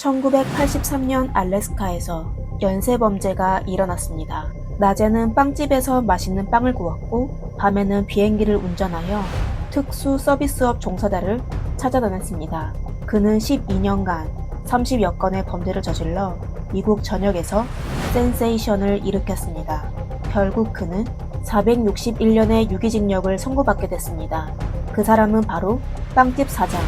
1983년 알래스카에서 연쇄범죄가 일어났습니다. 낮에는 빵집에서 맛있는 빵을 구웠고 밤에는 비행기를 운전하여 특수 서비스업 종사자를 찾아다녔습니다. 그는 12년간 30여 건의 범죄를 저질러 미국 전역에서 센세이션을 일으켰습니다. 결국 그는 461년의 유기징역을 선고받게 됐습니다. 그 사람은 바로 빵집 사장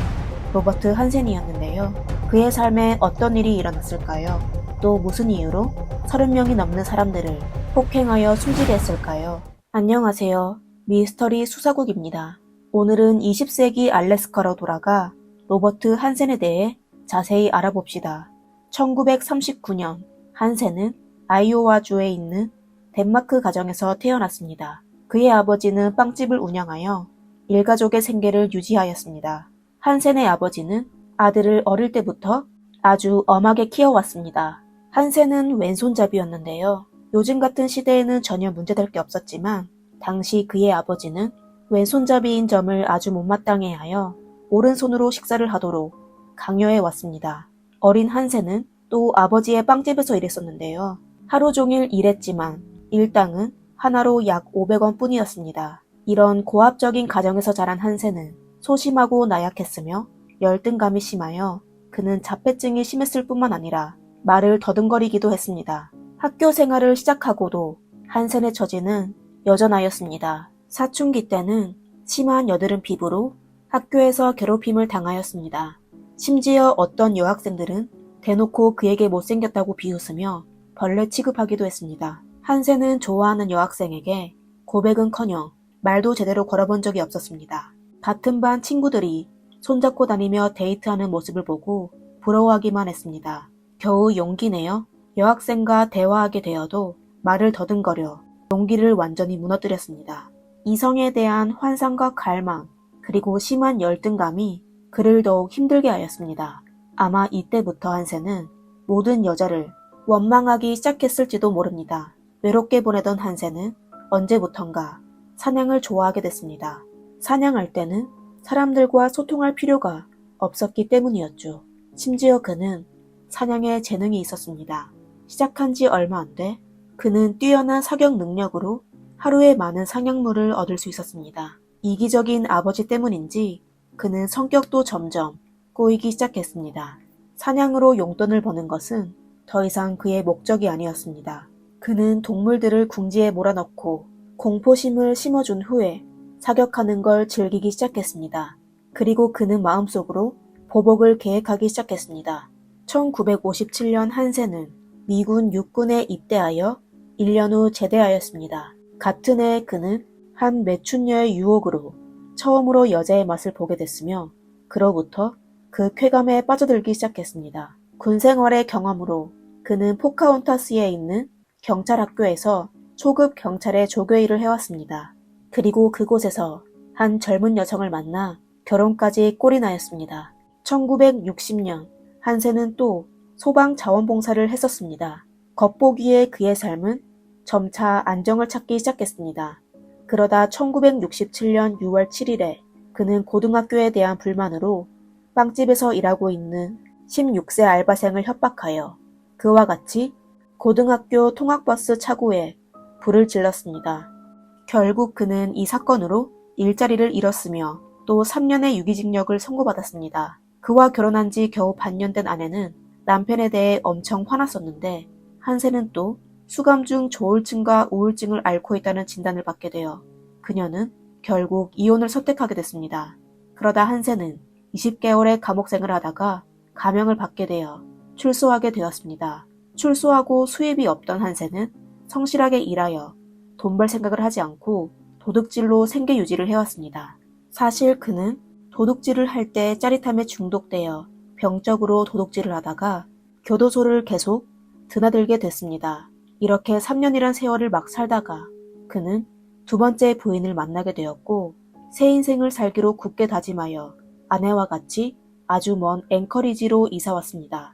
로버트 한센이었는데요. 그의 삶에 어떤 일이 일어났을까요? 또 무슨 이유로 30명이 넘는 사람들을 폭행하여 숨지게 했을까요? 안녕하세요. 미스터리 수사국입니다. 오늘은 20세기 알래스카로 돌아가 로버트 한센에 대해 자세히 알아봅시다. 1939년 한센은 아이오와주에 있는 덴마크 가정에서 태어났습니다. 그의 아버지는 빵집을 운영하여 일가족의 생계를 유지하였습니다. 한센의 아버지는 아들을 어릴 때부터 아주 엄하게 키워왔습니다. 한센은 왼손잡이였는데요. 요즘 같은 시대에는 전혀 문제될 게 없었지만 당시 그의 아버지는 왼손잡이인 점을 아주 못마땅해하여 오른손으로 식사를 하도록 강요해 왔습니다. 어린 한센은 또 아버지의 빵집에서 일했었는데요. 하루 종일 일했지만 일당은 하나로 약 500원 뿐이었습니다. 이런 고압적인 가정에서 자란 한센은 소심하고 나약했으며 열등감이 심하여 그는 자폐증이 심했을 뿐만 아니라 말을 더듬거리기도 했습니다. 학교 생활을 시작하고도 한센의 처지는 여전하였습니다. 사춘기 때는 심한 여드름 피부로 학교에서 괴롭힘을 당하였습니다. 심지어 어떤 여학생들은 대놓고 그에게 못생겼다고 비웃으며 벌레 취급하기도 했습니다. 한센은 좋아하는 여학생에게 고백은커녕 말도 제대로 걸어본 적이 없었습니다. 같은 반 친구들이 손잡고 다니며 데이트하는 모습을 보고 부러워하기만 했습니다. 겨우 용기 내어 여학생과 대화하게 되어도 말을 더듬거려 용기를 완전히 무너뜨렸습니다. 이성에 대한 환상과 갈망, 그리고 심한 열등감이 그를 더욱 힘들게 하였습니다. 아마 이때부터 한센은 모든 여자를 원망하기 시작했을지도 모릅니다. 외롭게 보내던 한센은 언제부턴가 사냥을 좋아하게 됐습니다. 사냥할 때는 사람들과 소통할 필요가 없었기 때문이었죠. 심지어 그는 사냥에 재능이 있었습니다. 시작한 지 얼마 안 돼 그는 뛰어난 사격 능력으로 하루에 많은 사냥물을 얻을 수 있었습니다. 이기적인 아버지 때문인지 그는 성격도 점점 꼬이기 시작했습니다. 사냥으로 용돈을 버는 것은 더 이상 그의 목적이 아니었습니다. 그는 동물들을 궁지에 몰아넣고 공포심을 심어준 후에 사격하는 걸 즐기기 시작했습니다. 그리고 그는 마음속으로 보복을 계획하기 시작했습니다. 1957년 한센은 미군 육군에 입대하여 1년 후 제대하였습니다. 같은 해 그는 한 매춘녀의 유혹으로 처음으로 여자의 맛을 보게 됐으며 그로부터 그 쾌감에 빠져들기 시작했습니다. 군 생활의 경험으로 그는 포카혼타스에 있는 경찰학교에서 초급 경찰의 조교 일을 해왔습니다. 그리고 그곳에서 한 젊은 여성을 만나 결혼까지 꼴이 나였습니다. 1960년 한센은 또 소방자원봉사를 했었습니다. 겉보기에 그의 삶은 점차 안정을 찾기 시작했습니다. 그러다 1967년 6월 7일에 그는 고등학교에 대한 불만으로 빵집에서 일하고 있는 16세 알바생을 협박하여 그와 같이 고등학교 통학버스 차고에 불을 질렀습니다. 결국 그는 이 사건으로 일자리를 잃었으며 또 3년의 유기징역을 선고받았습니다. 그와 결혼한 지 겨우 반년 된 아내는 남편에 대해 엄청 화났었는데 한센은 또 수감 중 조울증과 우울증을 앓고 있다는 진단을 받게 되어 그녀는 결국 이혼을 선택하게 됐습니다. 그러다 한센은 20개월의 감옥 생활을 하다가 감형을 받게 되어 출소하게 되었습니다. 출소하고 수입이 없던 한센은 성실하게 일하여 돈 벌 생각을 하지 않고 도둑질로 생계 유지를 해왔습니다. 사실 그는 도둑질을 할 때 짜릿함에 중독되어 병적으로 도둑질을 하다가 교도소를 계속 드나들게 됐습니다. 이렇게 3년이란 세월을 막 살다가 그는 두 번째 부인을 만나게 되었고 새 인생을 살기로 굳게 다짐하여 아내와 같이 아주 먼 앵커리지로 이사왔습니다.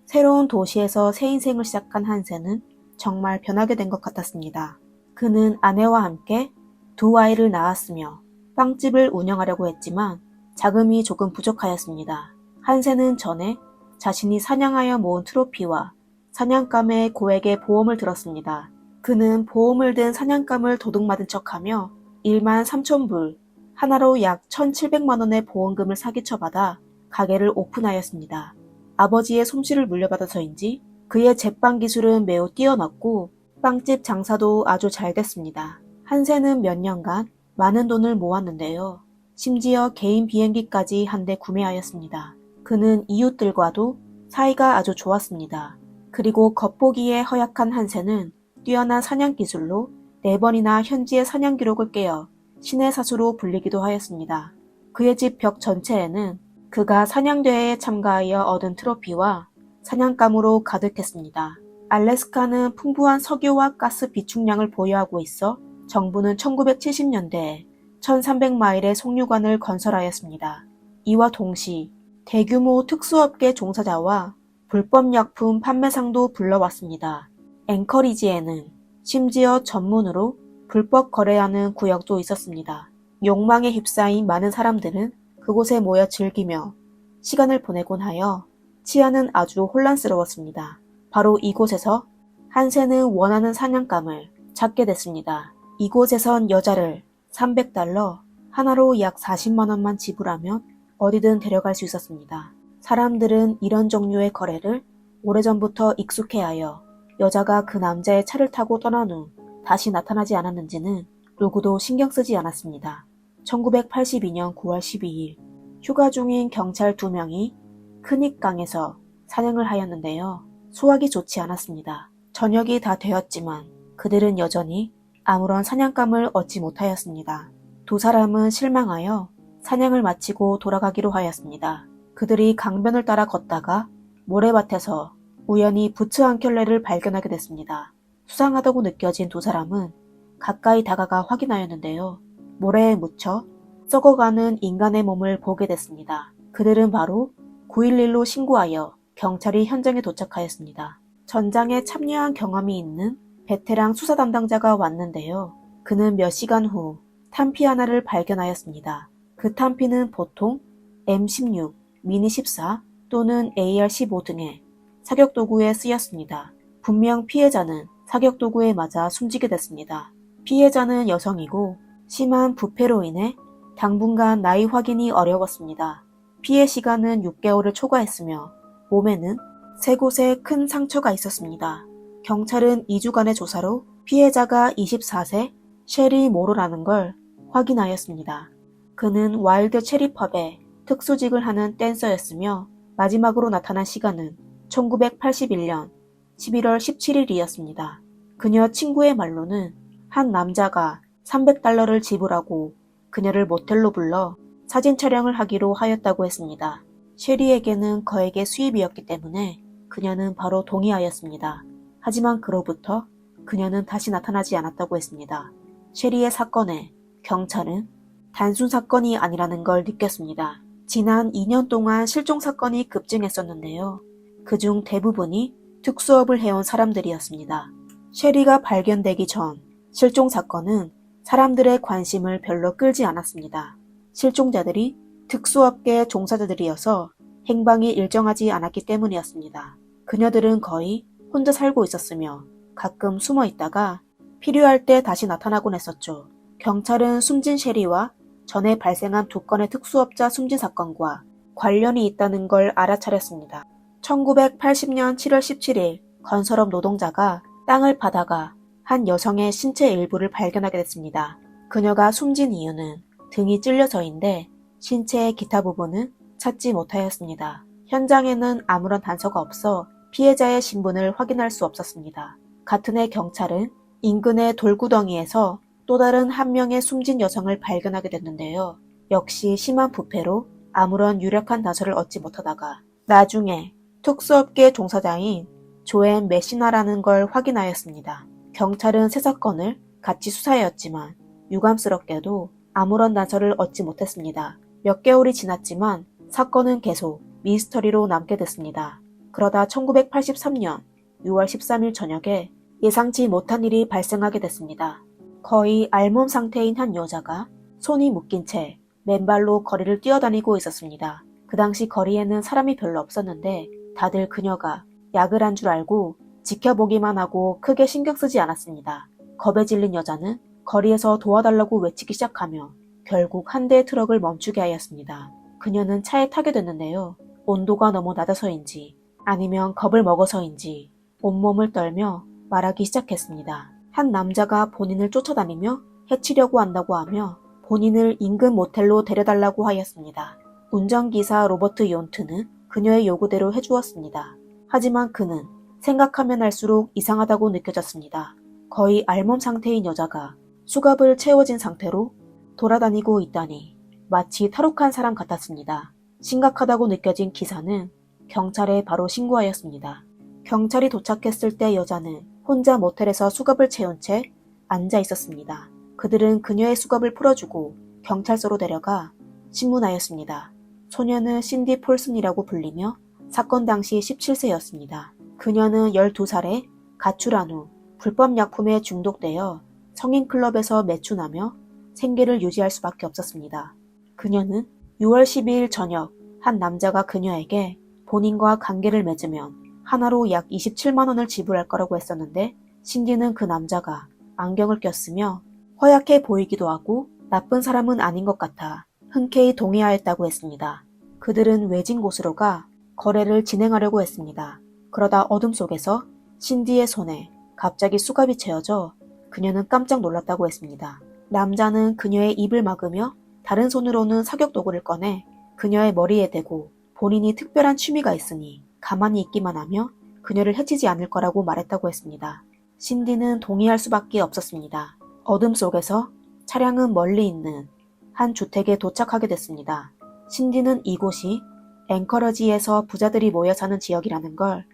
새로운 도시에서 새 인생을 시작한 한센은 정말 변하게 된 것 같았습니다. 그는 아내와 함께 두 아이를 낳았으며 빵집을 운영하려고 했지만 자금이 조금 부족하였습니다. 한센은 전에 자신이 사냥하여 모은 트로피와 사냥감의 고액의 보험을 들었습니다. 그는 보험을 든 사냥감을 도둑맞은 척하며 1만 3천 불, 하나로 약 1,700만 원의 보험금을 사기쳐받아 가게를 오픈하였습니다. 아버지의 솜씨를 물려받아서인지 그의 제빵 기술은 매우 뛰어났고 빵집 장사도 아주 잘 됐습니다. 한세는 몇 년간 많은 돈을 모았는데요. 심지어 개인 비행기까지 한 대 구매하였습니다. 그는 이웃들과도 사이가 아주 좋았습니다. 그리고 겉보기에 허약한 한세는 뛰어난 사냥 기술로 4번이나 현지의 사냥 기록을 깨어 신의 사수로 불리기도 하였습니다. 그의 집 벽 전체에는 그가 사냥대회에 참가하여 얻은 트로피와 사냥감으로 가득했습니다. 알래스카는 풍부한 석유와 가스 비축량을 보유하고 있어 정부는 1970년대에 1300마일의 송유관을 건설하였습니다. 이와 동시 대규모 특수업계 종사자와 불법약품 판매상도 불러왔습니다. 앵커리지에는 심지어 전문으로 불법 거래하는 구역도 있었습니다. 욕망에 휩싸인 많은 사람들은 그곳에 모여 즐기며 시간을 보내곤 하여 치안은 아주 혼란스러웠습니다. 바로 이곳에서 한세는 원하는 사냥감을 찾게 됐습니다. 이곳에선 여자를 300달러, 하나로 약 40만 원만 지불하면 어디든 데려갈 수 있었습니다. 사람들은 이런 종류의 거래를 오래전부터 익숙해하여 여자가 그 남자의 차를 타고 떠난 후 다시 나타나지 않았는지는 누구도 신경 쓰지 않았습니다. 1982년 9월 12일 휴가 중인 경찰 2명이 크닉강에서 사냥을 하였는데요. 수확이 좋지 않았습니다. 저녁이 다 되었지만 그들은 여전히 아무런 사냥감을 얻지 못하였습니다. 2사람은 실망하여 사냥을 마치고 돌아가기로 하였습니다. 그들이 강변을 따라 걷다가 모래밭에서 우연히 부츠 한 켤레를 발견하게 됐습니다. 수상하다고 느껴진 2사람은 가까이 다가가 확인하였는데요. 모래에 묻혀 썩어가는 인간의 몸을 보게 됐습니다. 그들은 바로 911로 신고하여 경찰이 현장에 도착하였습니다. 전장에 참여한 경험이 있는 베테랑 수사 담당자가 왔는데요. 그는 몇 시간 후 탄피 하나를 발견하였습니다. 그 탄피는 보통 M16, 미니 14 또는 AR-15 등의 사격도구에 쓰였습니다. 분명 피해자는 사격도구에 맞아 숨지게 됐습니다. 피해자는 여성이고 심한 부패로 인해 당분간 나이 확인이 어려웠습니다. 피해 시간은 6개월을 초과했으며 몸에는 3곳에 큰 상처가 있었습니다. 경찰은 2주간의 조사로 피해자가 24세 셰리 모로라는 걸 확인하였습니다. 그는 와일드 체리펍의 특수직을 하는 댄서였으며 마지막으로 나타난 시간은 1981년 11월 17일이었습니다. 그녀 친구의 말로는 한 남자가 300달러를 지불하고 그녀를 모텔로 불러 사진 촬영을 하기로 하였다고 했습니다. 셰리에게는 거액의 수입이었기 때문에 그녀는 바로 동의하였습니다. 하지만 그로부터 그녀는 다시 나타나지 않았다고 했습니다. 셰리의 사건에 경찰은 단순 사건이 아니라는 걸 느꼈습니다. 지난 2년 동안 실종 사건이 급증했었는데요. 그중 대부분이 특수업을 해온 사람들이었습니다. 셰리가 발견되기 전 실종 사건은 사람들의 관심을 별로 끌지 않았습니다. 실종자들이 특수업계 종사자들이어서 행방이 일정하지 않았기 때문이었습니다. 그녀들은 거의 혼자 살고 있었으며 가끔 숨어 있다가 필요할 때 다시 나타나곤 했었죠. 경찰은 숨진 셰리와 전에 발생한 2건의 특수업자 숨진 사건과 관련이 있다는 걸 알아차렸습니다. 1980년 7월 17일 건설업 노동자가 땅을 파다가 한 여성의 신체 일부를 발견하게 됐습니다. 그녀가 숨진 이유는 등이 찔려서인데 신체의 기타 부분은 찾지 못하였습니다. 현장에는 아무런 단서가 없어 피해자의 신분을 확인할 수 없었습니다. 같은 해 경찰은 인근의 돌구덩이에서 또 다른 한 명의 숨진 여성을 발견하게 됐는데요. 역시 심한 부패로 아무런 유력한 단서를 얻지 못하다가 나중에 특수업계 종사자인 조앤 메시나라는 걸 확인하였습니다. 경찰은 세 사건을 같이 수사하였지만 유감스럽게도 아무런 단서를 얻지 못했습니다. 몇 개월이 지났지만 사건은 계속 미스터리로 남게 됐습니다. 그러다 1983년 6월 13일 저녁에 예상치 못한 일이 발생하게 됐습니다. 거의 알몸 상태인 한 여자가 손이 묶인 채 맨발로 거리를 뛰어다니고 있었습니다. 그 당시 거리에는 사람이 별로 없었는데 다들 그녀가 약을 한 줄 알고 지켜보기만 하고 크게 신경 쓰지 않았습니다. 겁에 질린 여자는 거리에서 도와달라고 외치기 시작하며 결국 한 대의 트럭을 멈추게 하였습니다. 그녀는 차에 타게 됐는데요. 온도가 너무 낮아서인지 아니면 겁을 먹어서인지 온몸을 떨며 말하기 시작했습니다. 한 남자가 본인을 쫓아다니며 해치려고 한다고 하며 본인을 인근 모텔로 데려달라고 하였습니다. 운전기사 로버트 욘트는 그녀의 요구대로 해주었습니다. 하지만 그는 생각하면 할수록 이상하다고 느껴졌습니다. 거의 알몸 상태인 여자가 수갑을 채워진 상태로 돌아다니고 있다니 마치 탈옥한 사람 같았습니다. 심각하다고 느껴진 기사는 경찰에 바로 신고하였습니다. 경찰이 도착했을 때 여자는 혼자 모텔에서 수갑을 채운 채 앉아 있었습니다. 그들은 그녀의 수갑을 풀어주고 경찰서로 데려가 신문하였습니다. 소녀는 신디 폴슨이라고 불리며 사건 당시 17세였습니다. 그녀는 12살에 가출한 후 불법 약품에 중독되어 성인클럽에서 매춘하며 생계를 유지할 수밖에 없었습니다. 그녀는 6월 12일 저녁 한 남자가 그녀에게 본인과 관계를 맺으면 하나로 약 27만 원을 지불할 거라고 했었는데 신디는 그 남자가 안경을 꼈으며 허약해 보이기도 하고 나쁜 사람은 아닌 것 같아 흔쾌히 동의하였다고 했습니다. 그들은 외진 곳으로 가 거래를 진행하려고 했습니다. 그러다 어둠 속에서 신디의 손에 갑자기 수갑이 채워져 그녀는 깜짝 놀랐다고 했습니다. 남자는 그녀의 입을 막으며 다른 손으로는 사격 도구를 꺼내 그녀의 머리에 대고 본인이 특별한 취미가 있으니 가만히 있기만 하며 그녀를 해치지 않을 거라고 말했다고 했습니다. 신디는 동의할 수밖에 없었습니다. 어둠 속에서 차량은 멀리 있는 한 주택에 도착하게 됐습니다. 신디는 이곳이 앵커러지에서 부자들이 모여 사는 지역이라는 걸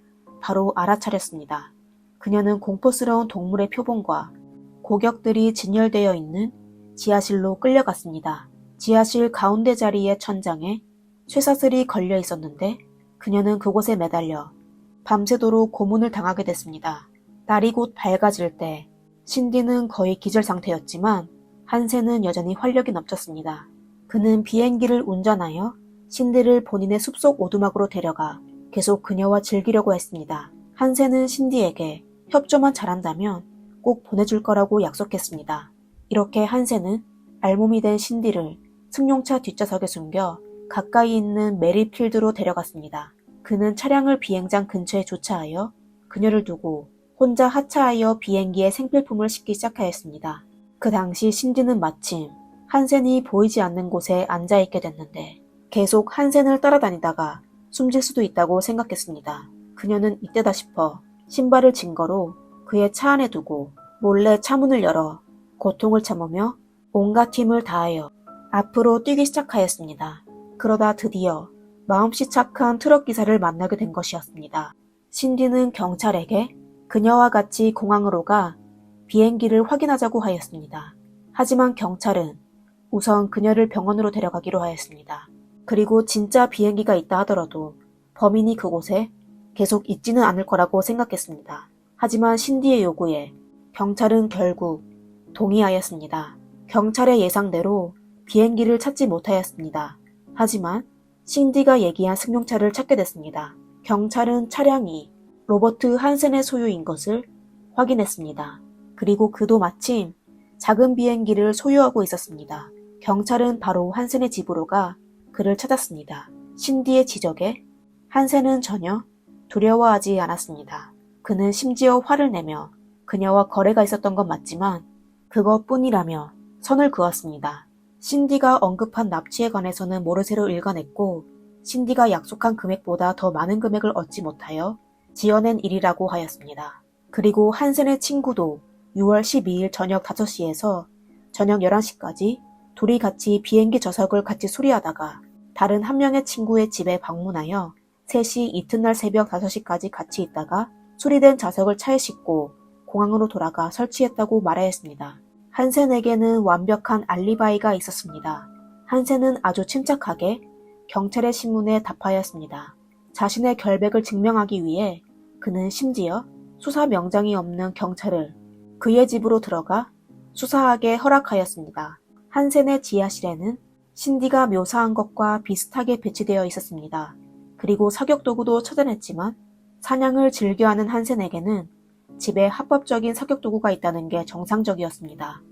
바로 알아차렸습니다. 그녀는 공포스러운 동물의 표본과 고격들이 진열되어 있는 지하실로 끌려갔습니다. 지하실 가운데 자리의 천장에 쇠사슬이 걸려 있었는데 그녀는 그곳에 매달려 밤새도록 고문을 당하게 됐습니다. 날이 곧 밝아질 때 신디는 거의 기절 상태였지만 한센은 여전히 활력이 넘쳤습니다. 그는 비행기를 운전하여 신디를 본인의 숲속 오두막으로 데려가 계속 그녀와 즐기려고 했습니다. 한센은 신디에게 협조만 잘한다면 꼭 보내줄 거라고 약속했습니다. 이렇게 한센은 알몸이 된 신디를 승용차 뒷좌석에 숨겨 가까이 있는 메리필드로 데려갔습니다. 그는 차량을 비행장 근처에 주차하여 그녀를 두고 혼자 하차하여 비행기에 생필품을 싣기 시작하였습니다. 그 당시 신디는 마침 한센이 보이지 않는 곳에 앉아있게 됐는데 계속 한센을 따라다니다가 숨질 수도 있다고 생각했습니다. 그녀는 이때다 싶어 신발을 증거로 그의 차 안에 두고 몰래 차문을 열어 고통을 참으며 온갖 힘을 다하여 앞으로 뛰기 시작하였습니다. 그러다 드디어 마음씨 착한 트럭 기사를 만나게 된 것이었습니다. 신디는 경찰에게 그녀와 같이 공항으로 가 비행기를 확인하자고 하였습니다. 하지만 경찰은 우선 그녀를 병원으로 데려가기로 하였습니다. 그리고 진짜 비행기가 있다 하더라도 범인이 그곳에 계속 있지는 않을 거라고 생각했습니다. 하지만 신디의 요구에 경찰은 결국 동의하였습니다. 경찰의 예상대로 비행기를 찾지 못하였습니다. 하지만 신디가 얘기한 승용차를 찾게 됐습니다. 경찰은 차량이 로버트 한센의 소유인 것을 확인했습니다. 그리고 그도 마침 작은 비행기를 소유하고 있었습니다. 경찰은 바로 한센의 집으로 가 그를 찾았습니다. 신디의 지적에 한센은 전혀 두려워하지 않았습니다. 그는 심지어 화를 내며 그녀와 거래가 있었던 건 맞지만 그것뿐이라며 선을 그었습니다. 신디가 언급한 납치에 관해서는 모르쇠로 읽어냈고 신디가 약속한 금액보다 더 많은 금액을 얻지 못하여 지어낸 일이라고 하였습니다. 그리고 한센의 친구도 6월 12일 저녁 5시에서 저녁 11시까지 둘이 같이 비행기 좌석을 같이 수리하다가 다른 한 명의 친구의 집에 방문하여 셋이 이튿날 새벽 5시까지 같이 있다가 수리된 좌석을 차에 싣고 공항으로 돌아가 설치했다고 말하였습니다. 한센에게는 완벽한 알리바이가 있었습니다. 한센은 아주 침착하게 경찰의 신문에 답하였습니다. 자신의 결백을 증명하기 위해 그는 심지어 수사 명장이 없는 경찰을 그의 집으로 들어가 수사하게 허락하였습니다. 한센의 지하실에는 신디가 묘사한 것과 비슷하게 배치되어 있었습니다. 그리고 사격도구도 찾아냈지만 사냥을 즐겨하는 한센에게는 집에 합법적인 사격도구가 있다는 게 정상적이었습니다.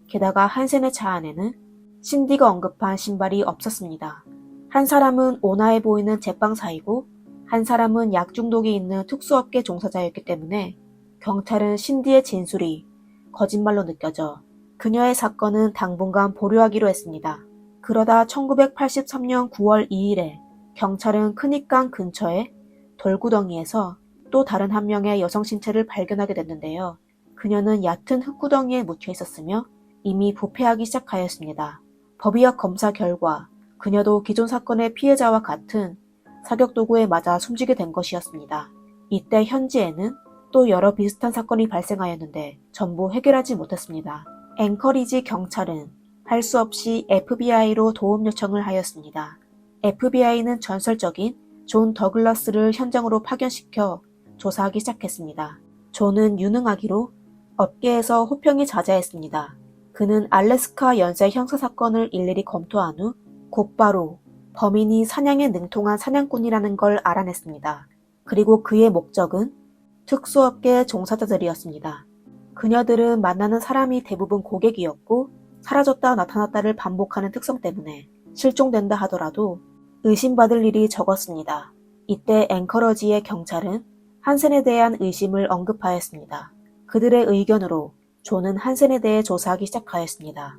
게다가 한센의 차 안에는 신디가 언급한 신발이 없었습니다. 한 사람은 온화해 보이는 제빵사이고 한 사람은 약 중독이 있는 특수업계 종사자였기 때문에 경찰은 신디의 진술이 거짓말로 느껴져 그녀의 사건은 당분간 보류하기로 했습니다. 그러다 1983년 9월 2일에 경찰은 크닉강 근처의 돌구덩이에서 또 다른 한 명의 여성 신체를 발견하게 됐는데요. 그녀는 얕은 흙구덩이에 묻혀 있었으며 이미 부패하기 시작하였습니다. 법의학 검사 결과 그녀도 기존 사건의 피해자와 같은 사격도구에 맞아 숨지게 된 것이었습니다. 이때 현지에는 또 여러 비슷한 사건이 발생하였는데 전부 해결하지 못했습니다. 앵커리지 경찰은 할 수 없이 FBI로 도움 요청을 하였습니다. FBI는 전설적인 존 더글라스를 현장으로 파견시켜 조사하기 시작했습니다. 존은 유능하기로 업계에서 호평이 자자했습니다. 그는 알래스카 연쇄 형사사건을 일일이 검토한 후 곧바로 범인이 사냥에 능통한 사냥꾼이라는 걸 알아냈습니다. 그리고 그의 목적은 특수업계 종사자들이었습니다. 그녀들은 만나는 사람이 대부분 고객이었고 사라졌다 나타났다를 반복하는 특성 때문에 실종된다 하더라도 의심받을 일이 적었습니다. 이때 앵커러지의 경찰은 한센에 대한 의심을 언급하였습니다. 그들의 의견으로 존은 한센에 대해 조사하기 시작하였습니다.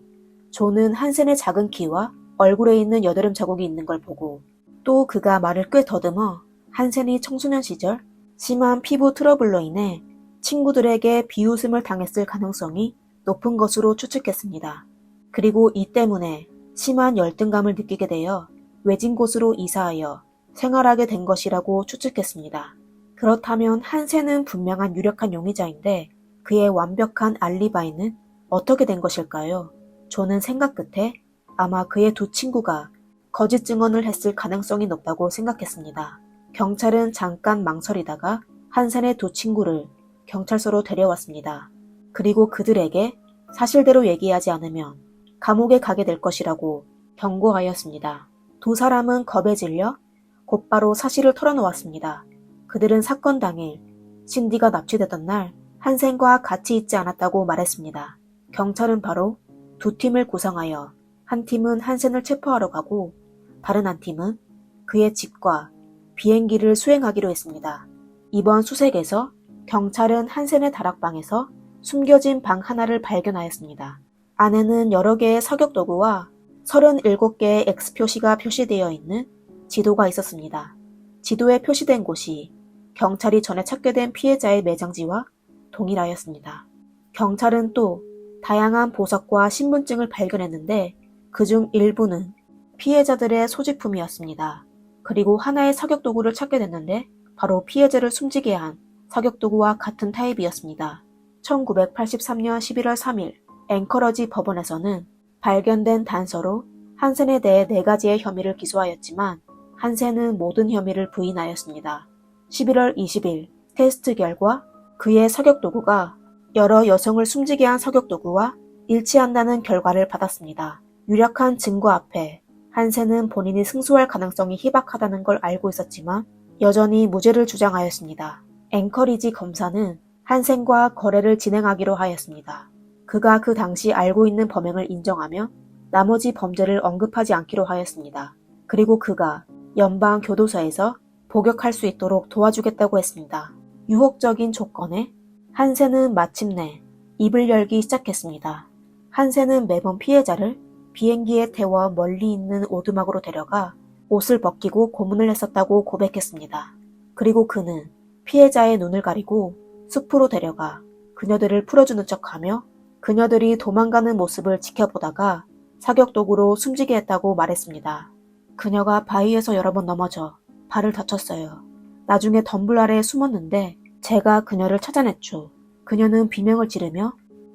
존은 한센의 작은 키와 얼굴에 있는 여드름 자국이 있는 걸 보고 또 그가 말을 꽤 더듬어 한센이 청소년 시절 심한 피부 트러블로 인해 친구들에게 비웃음을 당했을 가능성이 높은 것으로 추측했습니다. 그리고 이 때문에 심한 열등감을 느끼게 되어 외진 곳으로 이사하여 생활하게 된 것이라고 추측했습니다. 그렇다면 한센은 분명한 유력한 용의자인데 그의 완벽한 알리바이는 어떻게 된 것일까요? 존은 생각 끝에 아마 그의 두 친구가 거짓 증언을 했을 가능성이 높다고 생각했습니다. 경찰은 잠깐 망설이다가 한센의 두 친구를 경찰서로 데려왔습니다. 그리고 그들에게 사실대로 얘기하지 않으면 감옥에 가게 될 것이라고 경고하였습니다. 두 사람은 겁에 질려 곧바로 사실을 털어놓았습니다. 그들은 사건 당일 신디가 납치되던 날 한센과 같이 있지 않았다고 말했습니다. 경찰은 바로 두 팀을 구성하여 한 팀은 한센을 체포하러 가고 다른 한 팀은 그의 집과 비행기를 수행하기로 했습니다. 이번 수색에서 경찰은 한센의 다락방에서 숨겨진 방 하나를 발견하였습니다. 안에는 여러 개의 사격도구와 37개의 X표시가 표시되어 있는 지도가 있었습니다. 지도에 표시된 곳이 경찰이 전에 찾게 된 피해자의 매장지와 동일하였습니다. 경찰은 또 다양한 보석과 신분증을 발견했는데 그중 일부는 피해자들의 소지품이었습니다. 그리고 하나의 사격도구를 찾게 됐는데 바로 피해자를 숨지게 한 사격도구와 같은 타입이었습니다. 1983년 11월 3일 앵커러지 법원에서는 발견된 단서로 한센에 대해 4가지의 혐의를 기소하였지만 한센은 모든 혐의를 부인하였습니다. 11월 20일 테스트 결과 그의 사격도구가 여러 여성을 숨지게 한 사격도구와 일치한다는 결과를 받았습니다. 유력한 증거 앞에 한센은 본인이 승소할 가능성이 희박하다는 걸 알고 있었지만 여전히 무죄를 주장하였습니다. 앵커리지 검사는 한센과 거래를 진행하기로 하였습니다. 그가 그 당시 알고 있는 범행을 인정하며 나머지 범죄를 언급하지 않기로 하였습니다. 그리고 그가 연방 교도소에서 복역할 수 있도록 도와주겠다고 했습니다. 유혹적인 조건에 한센은 마침내 입을 열기 시작했습니다. 한센은 매번 피해자를 비행기에 태워 멀리 있는 오두막으로 데려가 옷을 벗기고 고문을 했었다고 고백했습니다. 그리고 그는 피해자의 눈을 가리고 숲으로 데려가 그녀들을 풀어주는 척하며 그녀들이 도망가는 모습을 지켜보다가 사격도구로 숨지게 했다고 말했습니다. 그녀가 바위에서 여러 번 넘어져 발을 다쳤어요. 나중에 덤불 아래에 숨었는데 제가 그녀를 찾아냈죠. 그녀는 비명을 지르며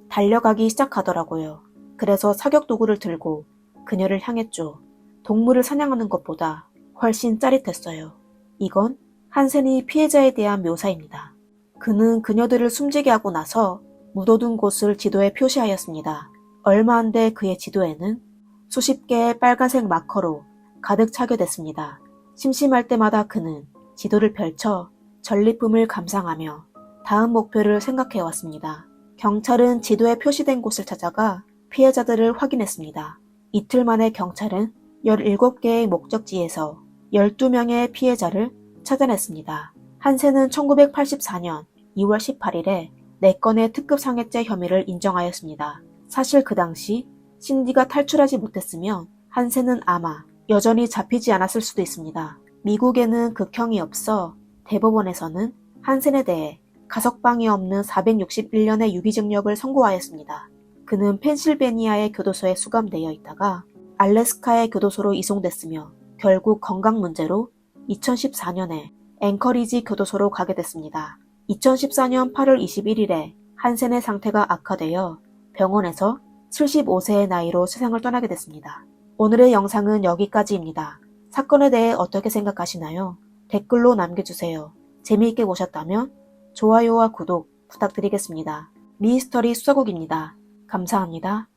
달려가기 시작하더라고요. 그래서 사격도구를 들고 그녀를 향했죠. 동물을 사냥하는 것보다 훨씬 짜릿했어요. 이건 한센이 피해자에 대한 묘사입니다. 그는 그녀들을 숨지게 하고 나서 묻어둔 곳을 지도에 표시하였습니다. 얼마 안 돼 그의 지도에는 수십 개의 빨간색 마커로 가득 차게 됐습니다. 심심할 때마다 그는 지도를 펼쳐 전리품을 감상하며 다음 목표를 생각해왔습니다. 경찰은 지도에 표시된 곳을 찾아가 피해자들을 확인했습니다. 이틀 만에 경찰은 17개의 목적지에서 12명의 피해자를 찾아냈습니다. 한센은 1984년 2월 18일에 4건의 특급 상해죄 혐의를 인정하였습니다. 사실 그 당시 신디가 탈출하지 못했으면 한센은 아마 여전히 잡히지 않았을 수도 있습니다. 미국에는 극형이 없어 대법원에서는 한센에 대해 가석방이 없는 461년의 유기징역을 선고하였습니다. 그는 펜실베니아의 교도소에 수감되어 있다가 알래스카의 교도소로 이송됐으며 결국 건강 문제로 2014년에 앵커리지 교도소로 가게 됐습니다. 2014년 8월 21일에 한센의 상태가 악화되어 병원에서 75세의 나이로 세상을 떠나게 됐습니다. 오늘의 영상은 여기까지입니다. 사건에 대해 어떻게 생각하시나요? 댓글로 남겨주세요. 재미있게 보셨다면 좋아요와 구독 부탁드리겠습니다. 미스터리 수사국입니다. 감사합니다.